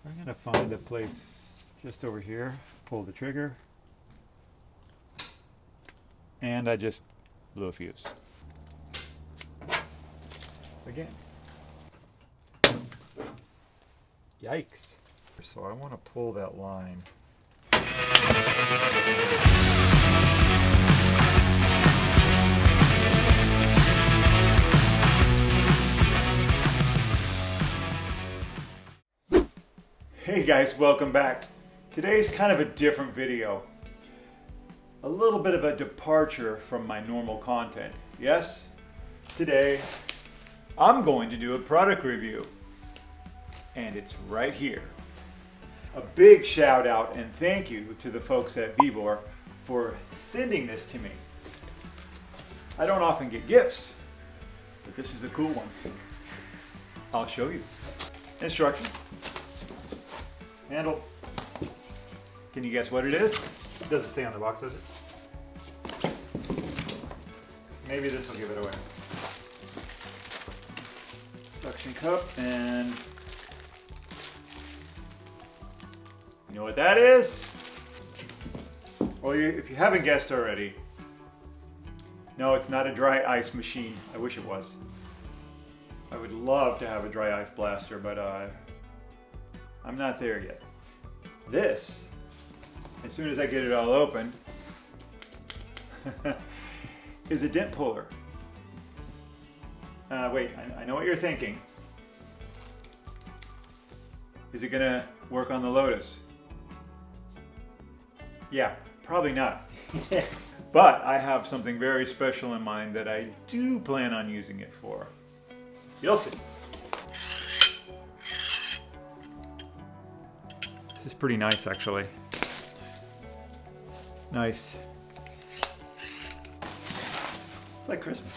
I'm going to find a place just over here, pull the trigger, and I just blew a fuse. Again. Yikes. So I want to pull that line. Hey guys, welcome back. Today's kind of a different video. A little bit of a departure from my normal content. Yes, today I'm going to do a product review. And it's right here. A big shout out and thank you to the folks at Vevor for sending this to me. I don't often get gifts, but this is a cool one. I'll show you. Instructions. Handle. Can you guess what it is? It doesn't say on the box, does it? Maybe this will give it away. Suction cup, and you know what that is? Well, if you haven't guessed already, no, it's not a dry ice machine. I wish it was. I would love to have a dry ice blaster, but I'm not there yet. This, as soon as I get it all open, is a dent puller. Wait, I know what you're thinking. Is it gonna work on the Lotus? Yeah, probably not. But I have something very special in mind that I do plan on using it for. You'll see. This is pretty nice, actually. Nice. It's like Christmas.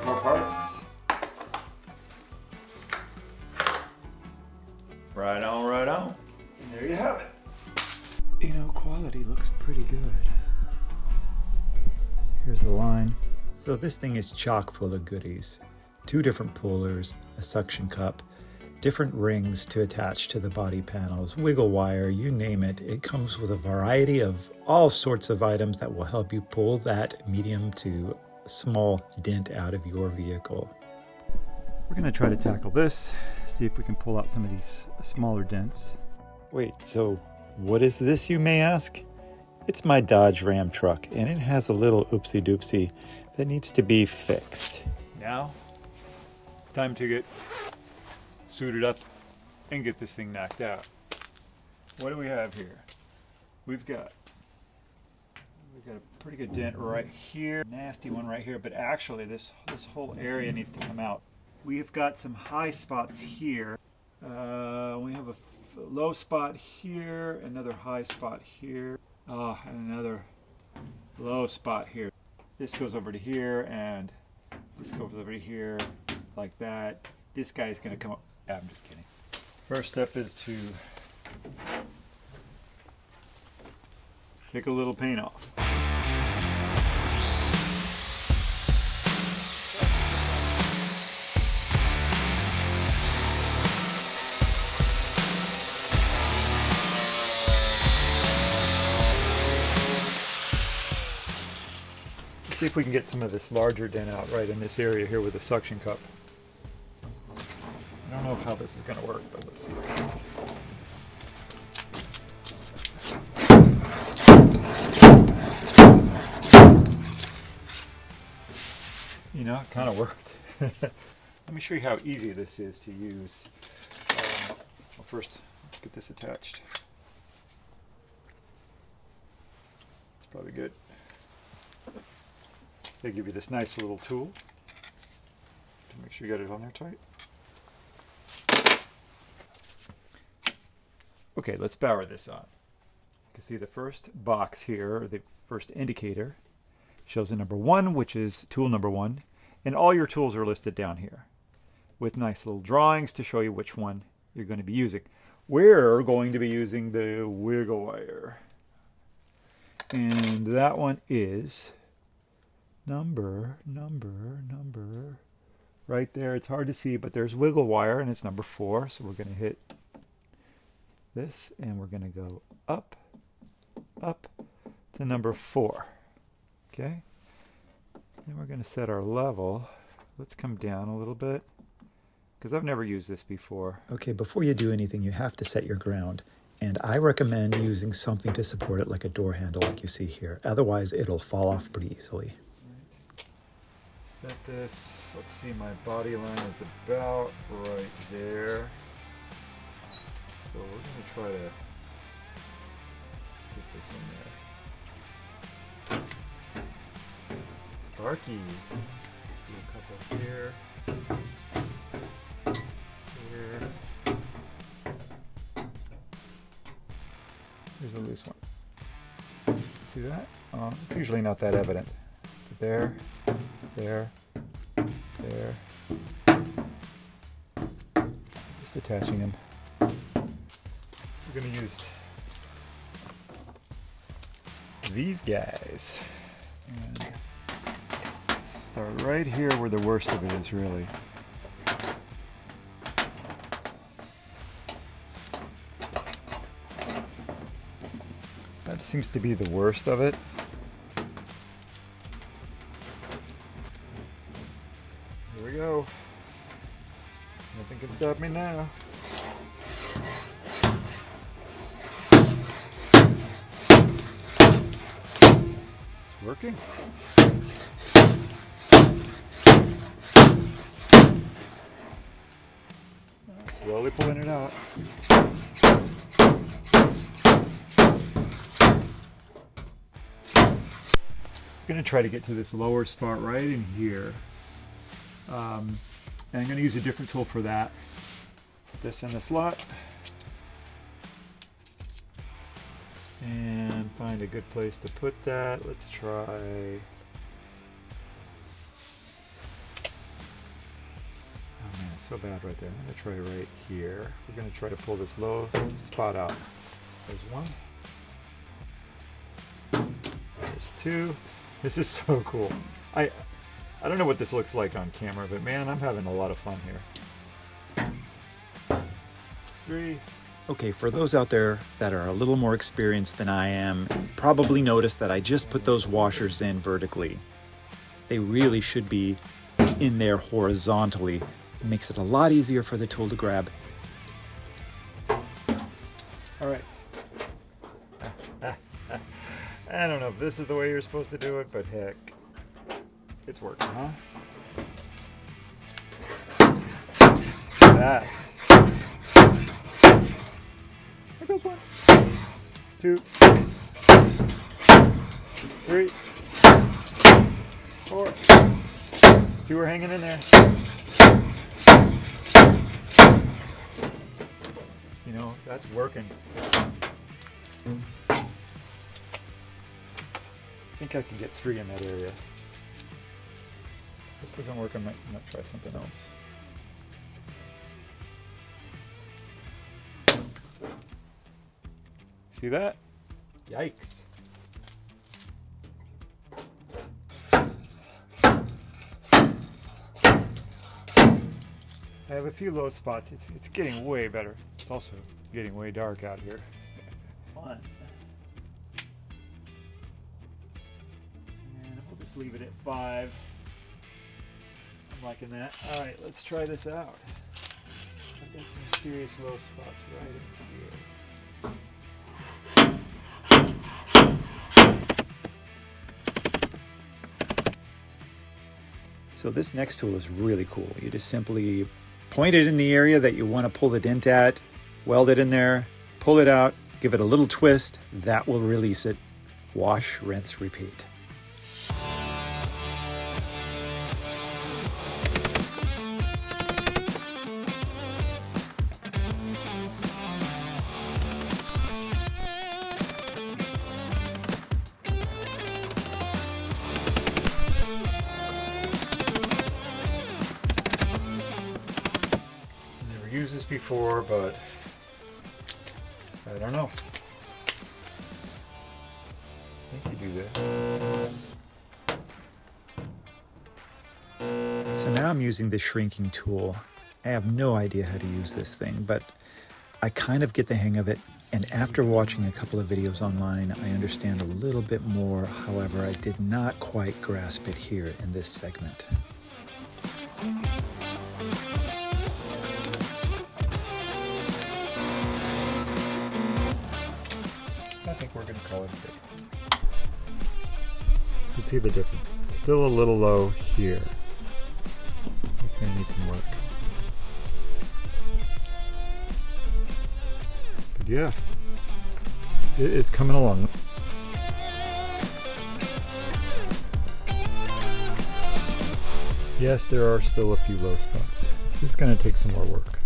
More parts. Right on, right on. And there you have it. You know, quality looks pretty good. Here's the line. So this thing is chock full of goodies. 2 different pullers, a suction cup, different rings to attach to the body panels, wiggle wire, you name it. It comes with a variety of all sorts of items that will help you pull that medium to small dent out of your vehicle. We're going to try to tackle this, see if we can pull out some of these smaller dents. Wait, so what is this, you may ask? It's my Dodge Ram truck, and it has a little oopsie doopsie that needs to be fixed. Now, it's time to get suited up and get this thing knocked out. What do we have here? We've got a pretty good dent right here, nasty one right here, but actually this whole area needs to come out. We've got some high spots here. We have a low spot here, another high spot here, and another low spot here. This goes over to here, and this goes over to here, like that. This guy's gonna come up. I'm just kidding. First step is to take a little paint off. Let's see if we can get some of this larger dent out right in this area here with the suction cup. I don't know how this is going to work, but let's see. You know, it kind of worked. Let me show you how easy this is to use. Well, first, let's get this attached. It's probably good. They give you this nice little tool to make sure you got it on there tight. Okay, let's power this on. You can see the first box here, or the first indicator, shows the number 1, which is tool number 1, and all your tools are listed down here with nice little drawings to show you which one you're going to be using. We're going to be using the wiggle wire, and that one is number right there. It's hard to see, but there's wiggle wire, and it's number 4. So we're going to hit this, and we're going to go up, up to number 4. Okay? Then we're going to set our level. Let's come down a little bit, because I've never used this before. Okay, before you do anything, you have to set your ground. And I recommend using something to support it, like a door handle like you see here. Otherwise, it'll fall off pretty easily. Set this, let's see, my body line is about right there. So we're going to try to get this in there. Sparky. Let's do a couple here. Here. Here's a loose one. See that? It's usually not that evident. But there, there, there. Just attaching them. We're going to use these guys. And start right here where the worst of it is, really. That seems to be the worst of it. Here we go. Nothing can stop me now. It's working. Slowly pulling it out. I'm going to try to get to this lower spot right in here. And I'm going to use a different tool for that. Put this in the slot. And find a good place to put that. Let's try... Oh man, it's so bad right there. I'm going to try right here. We're going to try to pull this low spot out. There's one. There's two. This is so cool. I don't know what this looks like on camera, but man, I'm having a lot of fun here. 3. Okay, for those out there that are a little more experienced than I am, probably noticed that I just put those washers in vertically. They really should be in there horizontally. It makes it a lot easier for the tool to grab. All right. I don't know if this is the way you're supposed to do it, but heck, it's working, huh? That. There goes 1, 2, 3, 4. 2 are hanging in there. You know, that's working. I think I can get 3 in that area. If this doesn't work, I might try something else. See that? Yikes. I have a few low spots. It's getting way better. It's also getting way dark out here. 1. And we'll just leave it at 5. I'm liking that. Alright, let's try this out. I've got some serious low spots right in here. So this next tool is really cool. You just simply point it in the area that you want to pull the dent at, weld it in there, pull it out, give it a little twist. That will release it. Wash, rinse, repeat. Used this before, but I don't know. I think you do that. So now I'm using the shrinking tool. I have no idea how to use this thing, but I kind of get the hang of it. And after watching a couple of videos online, I understand a little bit more. However, I did not quite grasp it here in this segment. I think we're going to call it a day. You can see the difference. Still a little low here. It's going to need some work. But yeah, it is coming along. Yes, there are still a few low spots. This is going to take some more work,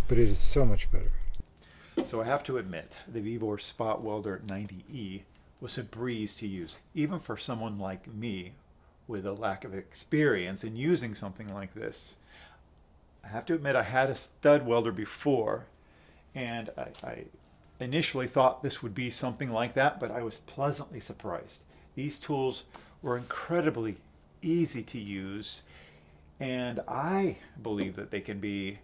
but it is so much better. So I have to admit, the Vevor Spot Welder 90E was a breeze to use, even for someone like me with a lack of experience in using something like this. I have to admit, I had a stud welder before, and I initially thought this would be something like that, but I was pleasantly surprised. These tools were incredibly easy to use, and I believe that they can be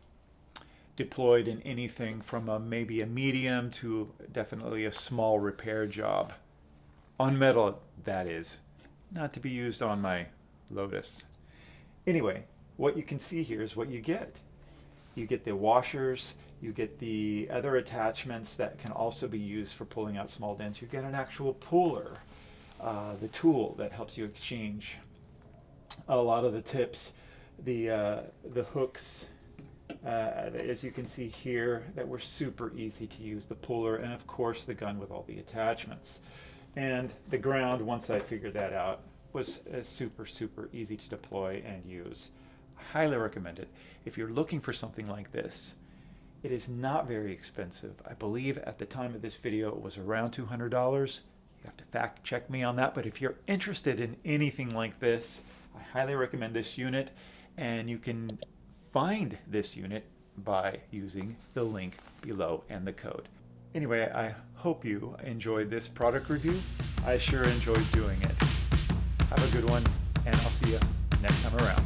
deployed in anything from maybe a medium to definitely a small repair job. On metal, that is. Not to be used on my Lotus. Anyway, what you can see here is what you get. You get the washers, you get the other attachments that can also be used for pulling out small dents. You get an actual puller, the tool that helps you exchange a lot of the tips, the hooks, as you can see here, that were super easy to use, the puller, and of course the gun with all the attachments. And the ground, once I figured that out, was super easy to deploy and use. I highly recommend it. If you're looking for something like this, it is not very expensive. I believe at the time of this video it was around $200. You have to fact check me on that, but if you're interested in anything like this, I highly recommend this unit, and you can find this unit by using the link below and the code. Anyway, I hope you enjoyed this product review. I sure enjoyed doing it. Have a good one, and I'll see you next time around.